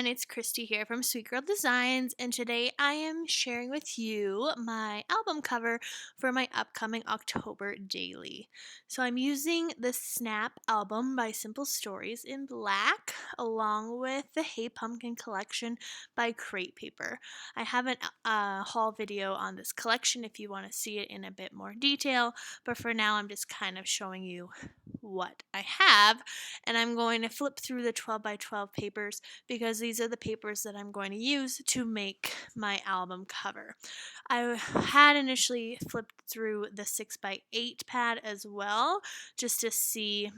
everyone, it's Christy here from Sweet Girl Designs, and today I am sharing with you my album cover for my upcoming October daily. So I'm using the Snap album by Simple Stories in black, along with the Hey Pumpkin collection by Crate Paper. I have a haul video on this collection if you want to see it in a bit more detail, but for now I'm just kind of showing you what I have, and I'm going to flip through the 12 by 12 papers because these are the papers that I'm going to use to make my album cover. I had initially flipped through the 6 by 8 pad as well just to see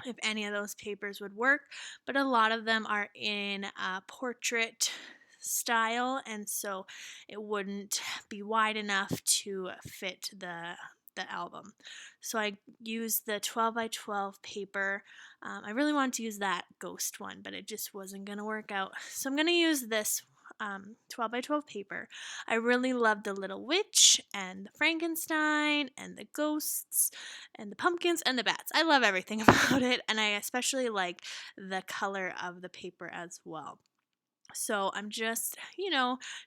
if any of those papers would work, but a lot of them are in portrait style, and so it wouldn't be wide enough to fit the album. So I used the 12 by 12 paper. I really wanted to use that ghost one, but it just wasn't going to work out. So I'm going to use this 12 by 12 paper. I really love the little witch and the Frankenstein and the ghosts and the pumpkins and the bats. I love everything about it, and I especially like the color of the paper as well. So I'm just,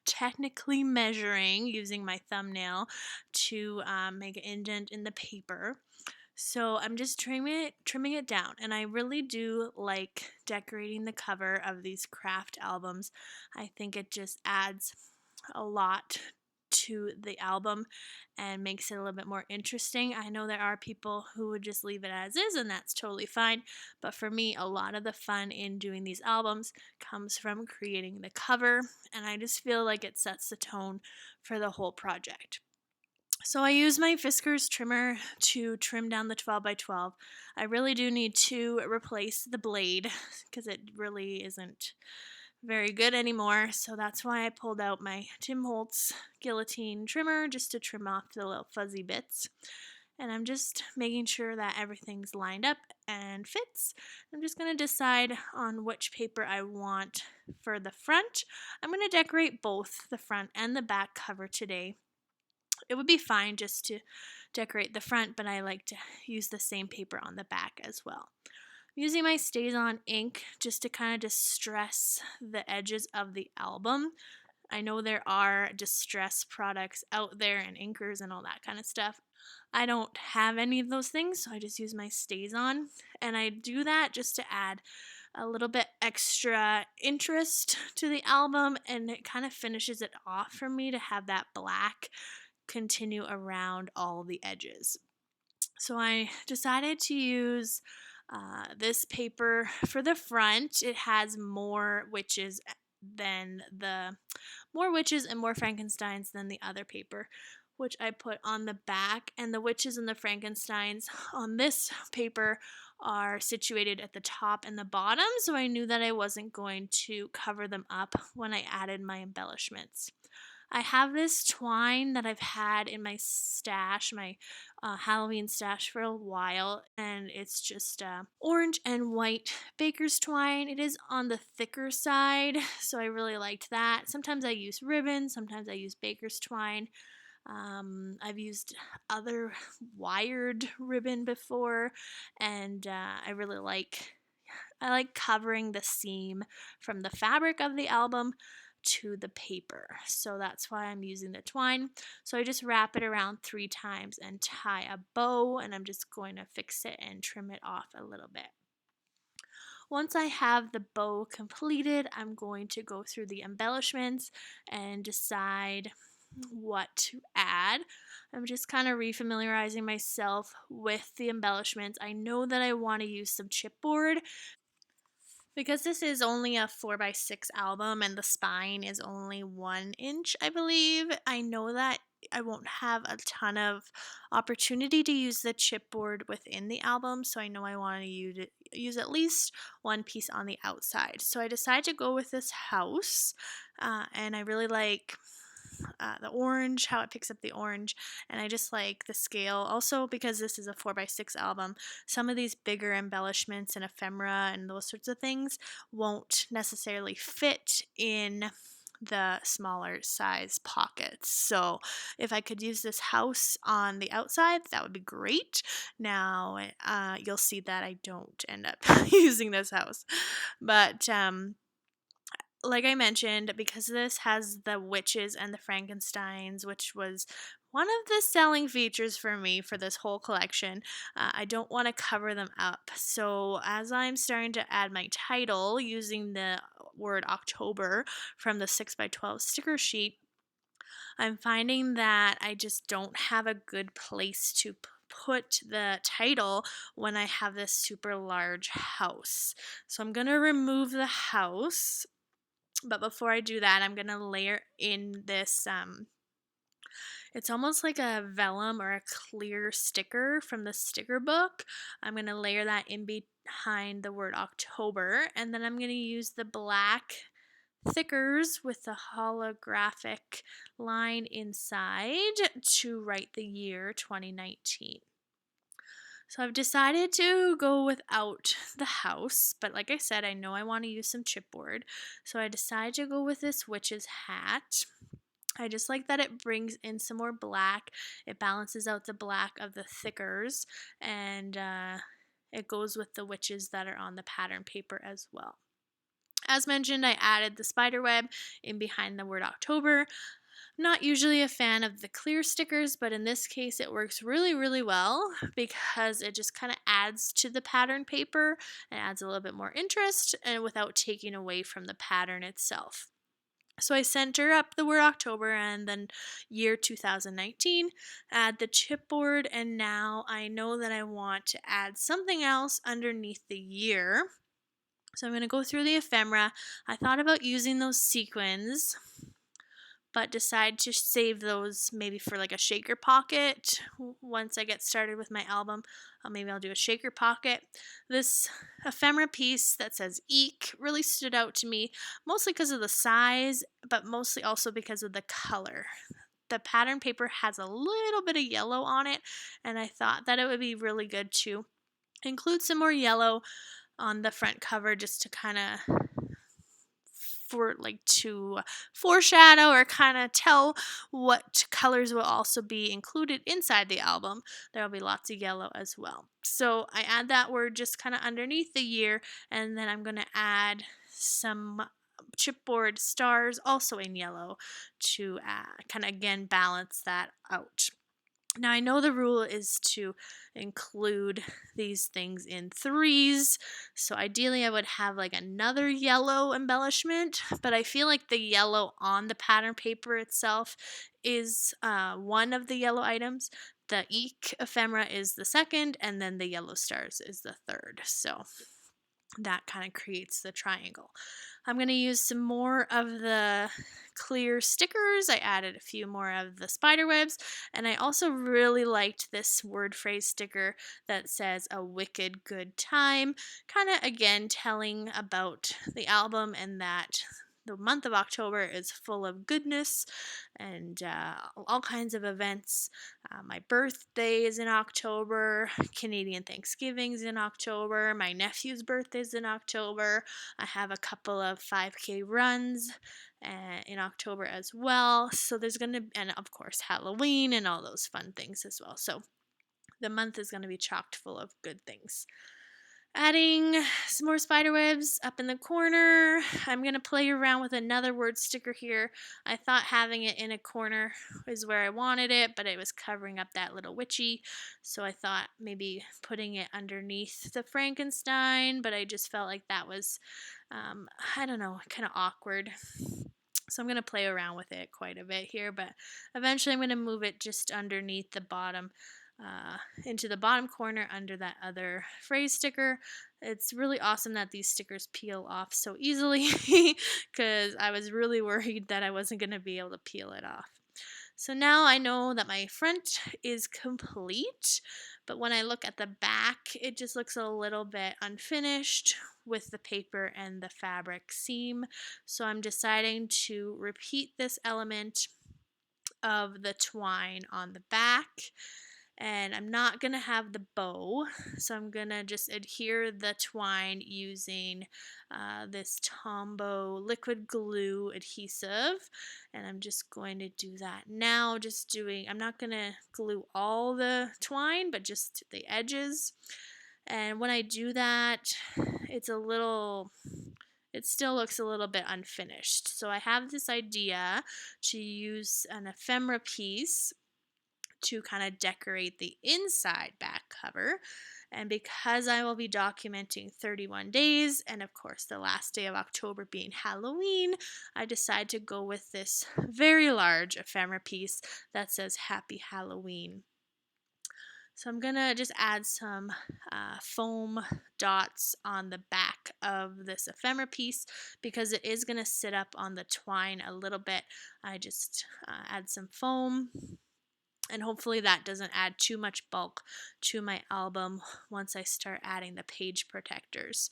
technically measuring using my thumbnail to make an indent in the paper. So I'm just trimming it down, and I really do like decorating the cover of these craft albums. I think it just adds a lot to the album and makes it a little bit more interesting. I know there are people who would just leave it as is, and that's totally fine. But for me, a lot of the fun in doing these albums comes from creating the cover, and I just feel like it sets the tone for the whole project. So I use my Fiskars trimmer to trim down the 12 by 12. I really do need to replace the blade because it really isn't very good anymore. So that's why I pulled out my Tim Holtz guillotine trimmer just to trim off the little fuzzy bits. And I'm just making sure that everything's lined up and fits. I'm just going to decide on which paper I want for the front. I'm going to decorate both the front and the back cover today. It would be fine just to decorate the front, but I like to use the same paper on the back as well. I'm using my StazOn ink just to kind of distress the edges of the album. I know there are distress products out there and inkers and all that kind of stuff. I don't have any of those things, so I just use my StazOn, and I do that just to add a little bit extra interest to the album, and it kind of finishes it off for me to have that black continue around all the edges. So I decided to use this paper for the front. It has more witches and more Frankensteins than the other paper, which I put on the back. And the witches and the Frankensteins on this paper are situated at the top and the bottom, so I knew that I wasn't going to cover them up when I added my embellishments. I have this twine that I've had in my stash, my Halloween stash for a while, and it's just orange and white baker's twine. It is on the thicker side, so I really liked that. Sometimes I use ribbon, sometimes I use baker's twine. I've used other wired ribbon before, and I like covering the seam from the fabric of the album to the paper. So that's why I'm using the twine. So I just wrap it around 3 times and tie a bow, and I'm just going to fix it and trim it off a little bit. Once I have the bow completed, I'm going to go through the embellishments and decide what to add. I'm just kind of refamiliarizing myself with the embellishments. I know that I want to use some chipboard because this is only a 4x6 album and the spine is only 1 inch, I believe. I know that I won't have a ton of opportunity to use the chipboard within the album, so I know I want to use at least one piece on the outside. So I decided to go with this house, and I really like the orange, how it picks up the orange, and I just like the scale. Also, because this is a 4x6 album, some of these bigger embellishments and ephemera and those sorts of things won't necessarily fit in the smaller size pockets. So if I could use this house on the outside, that would be great. Now, you'll see that I don't end up using this house, but like I mentioned, because this has the witches and the Frankensteins, which was one of the selling features for me for this whole collection, I don't want to cover them up. So, as I'm starting to add my title using the word October from the 6x12 sticker sheet, I'm finding that I just don't have a good place to put the title when I have this super large house. So I'm going to remove the house, but before I do that, I'm going to layer in this it's almost like a vellum or a clear sticker from the sticker book. I'm going to layer that in behind the word October, and then I'm going to use the black thickers with the holographic line inside to write the year 2019. So I've decided to go without the house, but like I said, I know I want to use some chipboard. So I decided to go with this witch's hat. I just like that it brings in some more black. It balances out the black of the thickers, and it goes with the witches that are on the pattern paper as well. As mentioned, I added the spider web in behind the word October. Not usually a fan of the clear stickers, but in this case it works really, really well because it just kind of adds to the pattern paper and adds a little bit more interest and without taking away from the pattern itself. So I center up the word October and then year 2019, add the chipboard, and now I know that I want to add something else underneath the year. So I'm going to go through the ephemera. I thought about using those sequins, but decide to save those maybe for like a shaker pocket. Once I get started with my album, maybe I'll do a shaker pocket. This ephemera piece that says Eek really stood out to me, mostly because of the size, but mostly also because of the color. The pattern paper has a little bit of yellow on it, and I thought that it would be really good to include some more yellow on the front cover just to kind of to foreshadow or kind of tell what colors will also be included inside the album. There will be lots of yellow as well. So I add that word just kind of underneath the year, and then I'm going to add some chipboard stars also in yellow to kind of again balance that out. Now, I know the rule is to include these things in threes, so ideally I would have like another yellow embellishment, but I feel like the yellow on the pattern paper itself is one of the yellow items. The Eek ephemera is the second, and then the yellow stars is the third. So that kind of creates the triangle. I'm going to use some more of the clear stickers. I added a few more of the spider webs, and I also really liked this word phrase sticker that says a wicked good time, kind of again telling about the album and that the month of October is full of goodness and all kinds of events. My birthday is in October. Canadian Thanksgiving's in October. My nephew's birthday's in October. I have a couple of 5K runs in October as well. So there's going to, and of course, Halloween and all those fun things as well. So the month is going to be chocked full of good things. Adding some more spider webs up in the corner. I'm going to play around with another word sticker here. I thought having it in a corner is where I wanted it, but it was covering up that little witchy. So I thought maybe putting it underneath the Frankenstein, but I just felt like that was, I don't know, kind of awkward. So I'm going to play around with it quite a bit here, but eventually I'm going to move it just underneath the bottom into the bottom corner under that other phrase sticker. It's really awesome that these stickers peel off so easily because I was really worried that I wasn't going to be able to peel it off. So now I know that my front is complete, but when I look at the back, it just looks a little bit unfinished with the paper and the fabric seam. So I'm deciding to repeat this element of the twine on the back. And I'm not going to have the bow, so I'm going to just adhere the twine using this Tombow liquid glue adhesive, and I'm just going to do that now, I'm not going to glue all the twine, but just the edges. And when I do that, it's a little it still looks a little bit unfinished. So I have this idea to use an ephemera piece to kind of decorate the inside back cover. And because I will be documenting 31 days, and of course the last day of October being Halloween, I decided to go with this very large ephemera piece that says Happy Halloween. So I'm gonna just add some foam dots on the back of this ephemera piece because it is gonna sit up on the twine a little bit. I just add some foam, and hopefully that doesn't add too much bulk to my album once I start adding the page protectors.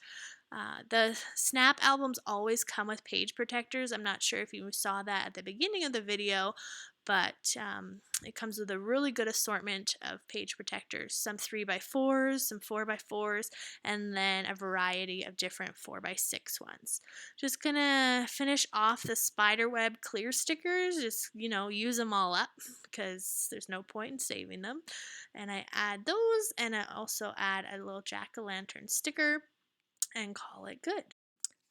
The snap albums always come with page protectors. I'm not sure if you saw that at the beginning of the video, but it comes with a really good assortment of page protectors. Some 3x4s, some 4x4s, and then a variety of different 4x6 ones. Just gonna finish off the spiderweb clear stickers. Just, use them all up because there's no point in saving them. And I add those, and I also add a little jack-o'-lantern sticker and call it good.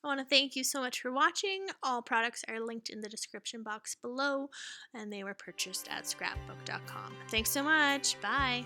I want to thank you so much for watching. All products are linked in the description box below, and they were purchased at scrapbook.com. Thanks so much. Bye.